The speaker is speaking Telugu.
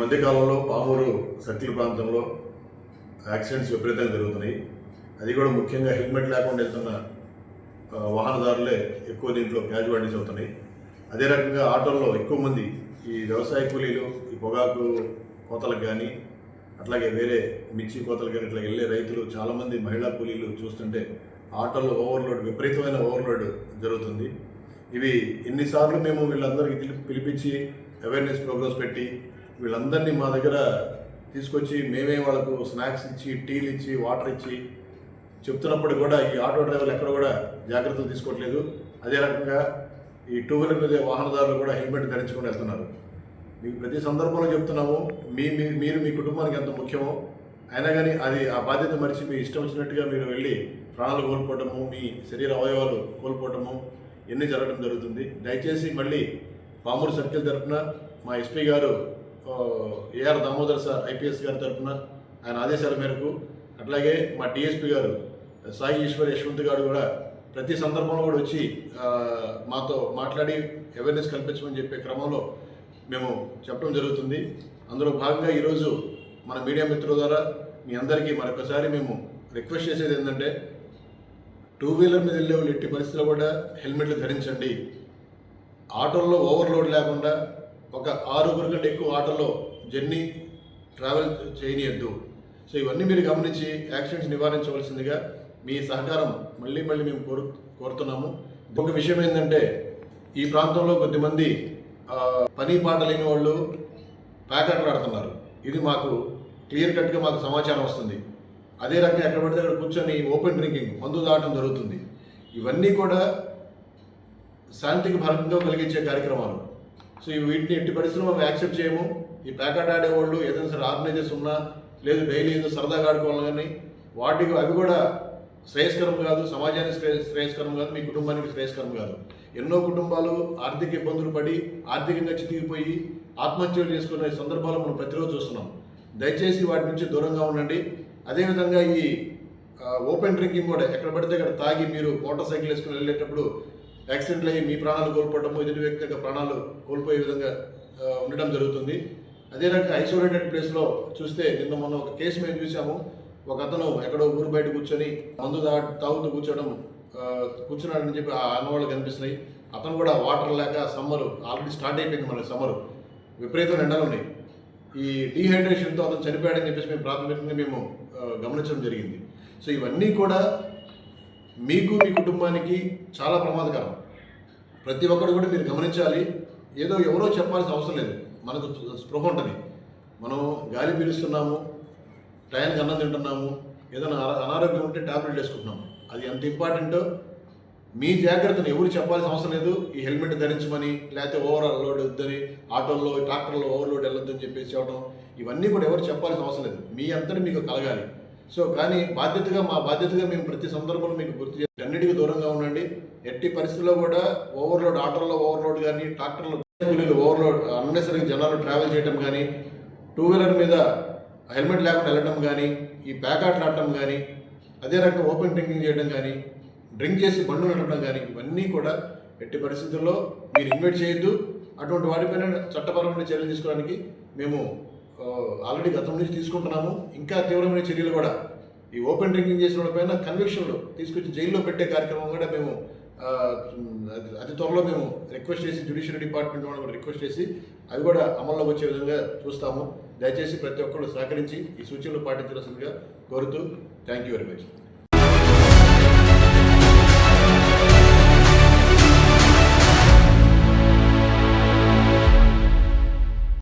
మధ్యకాలంలో పామూరు సర్కిల్ ప్రాంతంలో యాక్సిడెంట్స్ విపరీతంగా జరుగుతున్నాయి. అది కూడా ముఖ్యంగా హెల్మెట్ లేకుండా వెళ్తున్న వాహనదారులే ఎక్కువ దీంట్లో క్యాజువాలిటీస్ అవుతున్నాయి. అదే రకంగా ఆటోల్లో ఎక్కువ మంది ఈ వ్యవసాయ కూలీలు, ఈ పొగాకు కోతలకు కానీ, అట్లాగే వేరే మిర్చి కోతలు కానీ ఇట్లా వెళ్ళే రైతులు, చాలామంది మహిళా కూలీలు చూస్తుంటే ఆటోలో ఓవర్లోడ్, విపరీతమైన ఓవర్లోడ్ జరుగుతుంది. ఇవి ఎన్నిసార్లు మేము వీళ్ళందరికీ పిలిపించి అవేర్నెస్ ప్రోగ్రామ్స్ పెట్టి వీళ్ళందరినీ మా దగ్గర తీసుకొచ్చి మేమే వాళ్ళకు స్నాక్స్ ఇచ్చి, టీలు ఇచ్చి, వాటర్ ఇచ్చి చెప్తున్నప్పుడు కూడా ఈ ఆటో డ్రైవర్లు ఎక్కడ కూడా జాగ్రత్తలు తీసుకోవట్లేదు. అదే రకంగా ఈ టూ వీలర్ మీద వాహనదారులు కూడా హెల్మెట్ ధరించుకొని వెళ్తున్నారు. మీకు ప్రతి సందర్భంలో చెప్తున్నాము, మీరు మీ కుటుంబానికి ఎంత ముఖ్యమో, అయినా కానీ అది ఆ బాధ్యత మరిచి మీ ఇష్టం వచ్చినట్టుగా మీరు వెళ్ళి ప్రాణాలు కోల్పోవటము, మీ శరీర అవయవాలు కోల్పోవటము ఎన్ని జరగడం జరుగుతుంది. దయచేసి మళ్ళీ పామూరు సర్కిల్ తరఫున మా ఎస్పీ గారు ఏఆర్ దామోదర్ సార్ ఐపీఎస్ గారి తరఫున ఆయన ఆదేశాల మేరకు, అట్లాగే మా డిఎస్పీ గారు సాయి ఈశ్వర్ యశ్వంత్ గారు కూడా ప్రతి సందర్భంలో కూడా వచ్చి మాతో మాట్లాడి అవేర్నెస్ కల్పించమని చెప్పే క్రమంలో మేము చెప్పడం జరుగుతుంది. అందులో భాగంగా ఈరోజు మన మీడియా మిత్రుల ద్వారా మీ అందరికీ మరొకసారి మేము రిక్వెస్ట్ చేసేది ఏంటంటే, టూ వీలర్ మీద వెళ్ళే వాళ్ళు ఎట్టి పరిస్థితుల్లో కూడా హెల్మెట్లు ధరించండి. ఆటోల్లో ఓవర్లోడ్ లేకుండా ఒక 6 కంటే ఎక్కువ ఆటోలో జర్నీ ట్రావెల్ చేయనియద్దు. సో ఇవన్నీ మీరు గమనించి యాక్సిడెంట్స్ నివారించవలసిందిగా మీ సహకారం మళ్ళీ మేము కోరుతున్నాము. ఇంకొక విషయం ఏంటంటే, ఈ ప్రాంతంలో కొద్దిమంది పని పాట లేని వాళ్ళు ప్యాకెట్లు ఆడుతున్నారు. ఇది మాకు క్లియర్ కట్గా మాకు సమాచారం వస్తుంది. అదే రకంగా ఎక్కడ పడితే అక్కడ కూర్చొని ఓపెన్ డ్రింకింగ్, మందు తాగడం జరుగుతుంది. ఇవన్నీ కూడా శాంతికి భంగం కలిగించే కార్యక్రమాలు. సో వీటిని ఎట్టి పరిస్థితుల్లో మేము యాక్సెప్ట్ చేయము. ఈ ప్యాకెట్ ఆడేవాళ్ళు ఏదైనా సరే ఆర్గనైజర్స్ ఉన్నా, లేదు డైలీ ఏదో సరదాగా ఆడుకోవాలి, కానీ వాటికి అవి కూడా శ్రేయస్కరం కాదు, సమాజానికి శ్రేయస్కరం కాదు, మీ కుటుంబానికి శ్రేయస్కరం కాదు. ఎన్నో కుటుంబాలు ఆర్థిక ఇబ్బందులు పడి ఆర్థికంగా చితికిపోయి ఆత్మహత్యలు చేసుకునే సందర్భాలు మనం ప్రతిరోజు చూస్తున్నాం. దయచేసి వాటి నుంచి దూరంగా ఉండండి. అదేవిధంగా ఈ ఓపెన్ డ్రింకింగ్ కూడా ఎక్కడ పడితే అక్కడ తాగి మీరు మోటార్ సైకిల్ వేసుకుని వెళ్ళేటప్పుడు యాక్సిడెంట్లు అయ్యి మీ ప్రాణాలు కోల్పోవడము, ఎదుటి వ్యక్తి యొక్క ప్రాణాలు కోల్పోయే విధంగా ఉండడం జరుగుతుంది. అదే రకంగా ఐసోలేటెడ్ ప్లేస్లో చూస్తే నిన్న మొన్న ఒక కేసు మేము చూసాము. ఒక అతను ఎక్కడో ఊరు బయట కూర్చొని మందు తాగుతూ కూర్చున్నాడని చెప్పి ఆ ఆనవాళ్ళు కనిపిస్తున్నాయి. అతను కూడా వాటర్ లేక, సమ్మర్ ఆల్రెడీ స్టార్ట్ అయిపోయింది, మనకి సమ్మర్ విపరీతమైన ఎండలు ఉన్నాయి. ఈ డీహైడ్రేషన్తో అతను చనిపోయాడని చెప్పేసి మేము ప్రాథమికంగా మేము గమనించడం జరిగింది. సో ఇవన్నీ కూడా మీకు, మీ కుటుంబానికి చాలా ప్రమాదకరం. ప్రతి ఒక్కరు కూడా మీరు గమనించాలి. ఏదో ఎవరో చెప్పాల్సిన అవసరం లేదు. మనకు స్పృహ ఉంటుంది. మనం గాలి పీలుస్తున్నాము, టైంకి అన్నం తింటున్నాము, ఏదైనా అనారోగ్యం ఉంటే ట్యాబ్లెట్ వేసుకుంటున్నాము. అది ఎంత ఇంపార్టెంటో మీ జాగ్రత్తను ఎవరు చెప్పాల్సిన అవసరం లేదు. ఈ హెల్మెట్ ధరించమని, లేకపోతే ఓవర్లోడ్ వద్దని, ఆటోల్లో ట్రాక్టర్లో ఓవర్లోడ్ వెళ్ళొద్దని చెప్పేసి చెప్పడం, ఇవన్నీ కూడా ఎవరు చెప్పాల్సిన అవసరం లేదు. మీ అంతటి మీకు కలగాలి. సో కానీ మా బాధ్యతగా మేము ప్రతి సందర్భంలో మీకు గుర్తు చేసి అన్నిటికీ దూరంగా ఉండండి. ఎట్టి పరిస్థితుల్లో కూడా ఓవర్లోడ్, ఆటోల్లో ఓవర్లోడ్ కానీ, ట్రాక్టర్లో ఓవర్లోడ్ అన్నెసరిగా జనాలు ట్రావెల్ చేయడం కానీ, టూ వీలర్ మీద హెల్మెట్ లేకుండా వెళ్ళడం కానీ, ఈ ప్యాకెట్లు ఆడటం కానీ, అదే రకంగా ఓపెన్ డ్రింకింగ్ చేయడం కానీ, డ్రింక్ చేసి బండ్లు నడపడం కానీ, ఇవన్నీ కూడా ఎట్టి పరిస్థితుల్లో మీరు ఇన్వైట్ చేయొద్దు. అటువంటి వాటిపైన చట్టపరమైన చర్యలు తీసుకోవడానికి మేము ఆల్రెడీ గతం నుంచి తీసుకుంటున్నాము. ఇంకా తీవ్రమైన చర్యలు కూడా ఈ ఓపెన్ డ్రింకింగ్ చేసిన వాళ్ళపైన కన్విక్షన్లు తీసుకొచ్చి జైల్లో పెట్టే కార్యక్రమం కూడా మేము అతి త్వరలో మేము రిక్వెస్ట్ చేసి జ్యుడిషియరీ డిపార్ట్మెంట్ వాళ్ళు కూడా రిక్వెస్ట్ చేసి అవి కూడా అమల్లోకి వచ్చే విధంగా చూస్తాము. దయచేసి ప్రతి ఒక్కరు సహకరించి ఈ సూచనలు పాటించాల్సిందిగా కోరుతూ థ్యాంక్ యూ వెరీ మచ్.